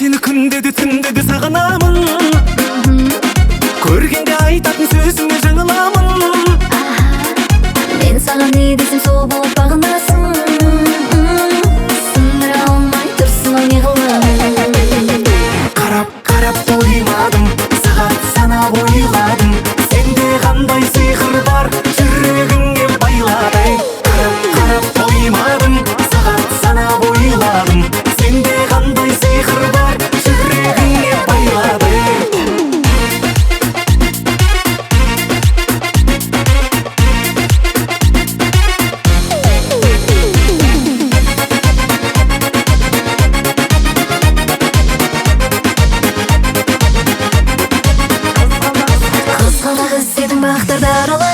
сені күнде де түнде де сағынамын. Көргенде айтатын сөзіңе жаңыламын. Мен саған не десем сол болып бағынасың. Сындыра алмай тұрсың ау неғыламын. Қарап тоймадым, сағат санап ойладым. Сенде қандай сиқыр бар, жүрегіңе байладым. Қарап тоймадым, сағат санап ойладым. Сенде қандай сиқыр бар, жүрегіңе байладым. Қызғалдақ іздедің бақтарды аралап.